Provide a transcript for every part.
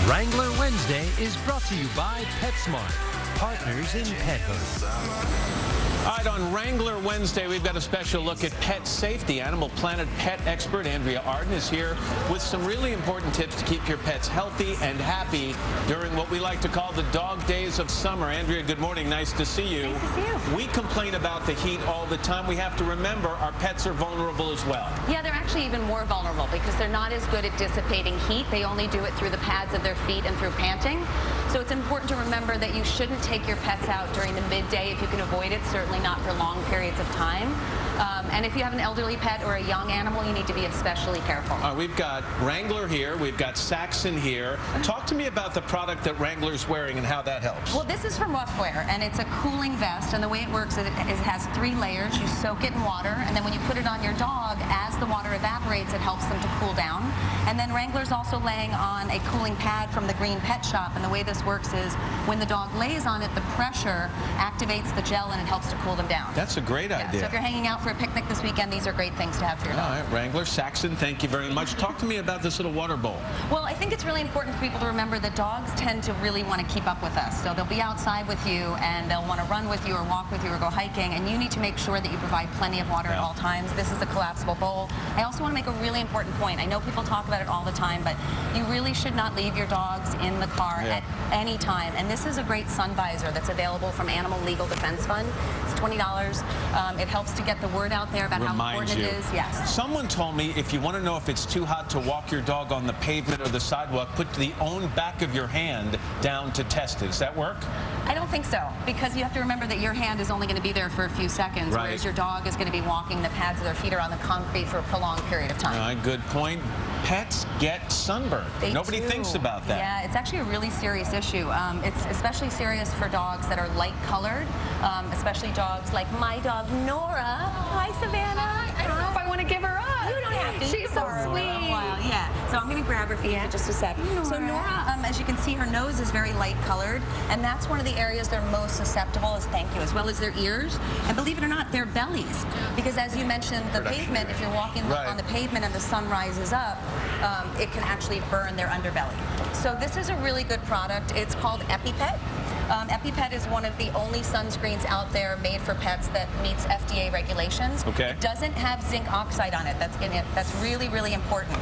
Wrangler Wednesday is brought to you by PetSmart, partners in pethood. All right, on Wrangler Wednesday, we've got a special look at pet safety. Animal Planet Pet Expert Andrea Arden is here with some really important tips to keep your pets healthy and happy during what we like to call the dog days of summer. Andrea, good morning. Nice to see you. Nice to see you. We complain about the heat all the time. We have to remember our pets are vulnerable as well. Yeah, they're actually even more vulnerable because they're not as good at dissipating heat. They only do it through the pads of their feet and through panting. So it's important to remember that you shouldn't take your pets out during the midday if you can avoid it, certainly not for long periods of time. And if you have an elderly pet or a young animal, you need to be especially careful. We've got Wrangler here. We've got Saxon here. Talk to me about the product that Wrangler's wearing and how that helps. Well, this is from Roughwear, and it's a cooling vest. And the way it works is it has 3 layers. You soak it in water, and then when you put it on your dog, as the water evaporates, it helps them to cool down. And then Wrangler's also laying on a cooling pad from the Green Pet Shop. And the way this works is when the dog lays on it, the pressure activates the gel, and it helps to cool them down. That's a great idea. So if you're hanging out for a picnic this weekend, these are great things to have for your dog. All right, Wrangler, Saxon, thank you very much. Talk to me about this little water bowl. Well, I think it's really important for people to remember that dogs tend to really want to keep up with us. So they'll be outside with you, and they'll want to run with you or walk with you or go hiking, and you need to make sure that you provide plenty of water at all times. This is a collapsible bowl. I also want to make a really important point. I know people talk about it all the time, but you really should not leave your dogs in the car at any time. And this is a great sun visor that's available from Animal Legal Defense Fund. It's $20. It helps to get the word out there about how important it is. Yes. Someone told me if you want to know if it's too hot to walk your dog on the pavement or the sidewalk, put the own back of your hand down to test it. Does that work? I don't think so, because you have to remember that your hand is only going to be there for a few seconds, whereas your dog is going to be walking the pads of their feet or on the concrete for a prolonged period of time. All right, good point. Pets get sunburned. Nobody thinks about that. Yeah, it's actually a really serious issue. It's especially serious for dogs that are light-colored, especially dogs like my dog, Nora. Hi, Savannah. I don't know if I want to give her up. You don't have to. She's so sweet. Yeah. So I'm going to grab her for you for just a sec. So Nora, as you can see, her nose is very light-colored, and that's one of the areas they're most susceptible, as well as their ears, and believe it or not, their bellies. Because as you mentioned, the pavement, if you're walking on the pavement and the sun rises up, it can actually burn their underbelly. So this is a really good product. It's called Epi-Pet. Epi-Pet is one of the only sunscreens out there made for pets that meets FDA regulations. It doesn't have zinc oxide on it. That's really, really important.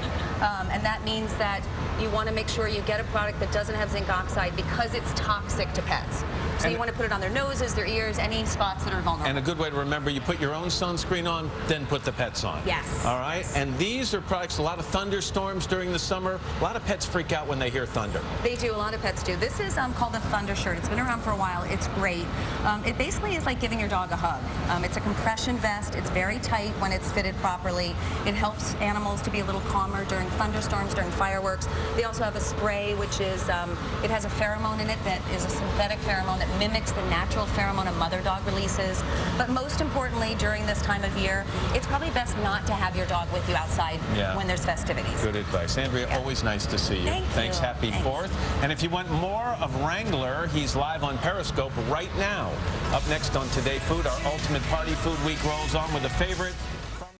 And that means that you want to make sure you get a product that doesn't have zinc oxide because it's toxic to pets. So you want to put it on their noses, their ears, any spots that are vulnerable. And a good way to remember, you put your own sunscreen on, then put the pets on. Yes. All right? And these are products, a lot of thunderstorms during the summer. A lot of pets freak out when they hear thunder. They do. A lot of pets do. This is called the Thunder Shirt. It's been around for a while. It's great. It basically is like giving your dog a hug. It's a compression vest. It's very tight when it's fitted properly. It helps animals to be a little calmer during thunderstorms, during fireworks. They also have a spray, which is, it has a pheromone in it that is a synthetic pheromone that mimics the natural pheromone a mother dog releases. But most importantly, during this time of year, it's probably best not to have your dog with you outside when there's festivities. Good advice. Andrea, always nice to see you. Thanks. Happy 4th. And if you want more of Wrangler, he's live on Periscope right now. Up next on Today Food, our Ultimate Party Food Week rolls on with a favorite